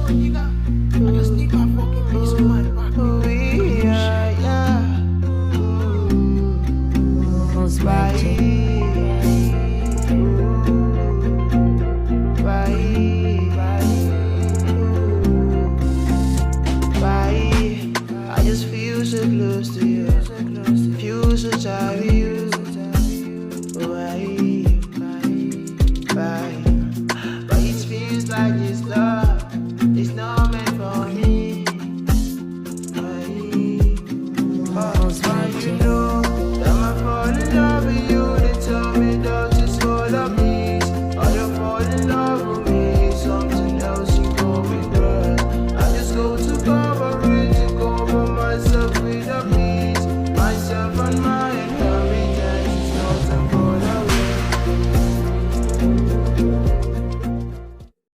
I just need my fucking peace of mind back. Most I just feel so close to you. Feel so tired of you. Why? But it feels like this love.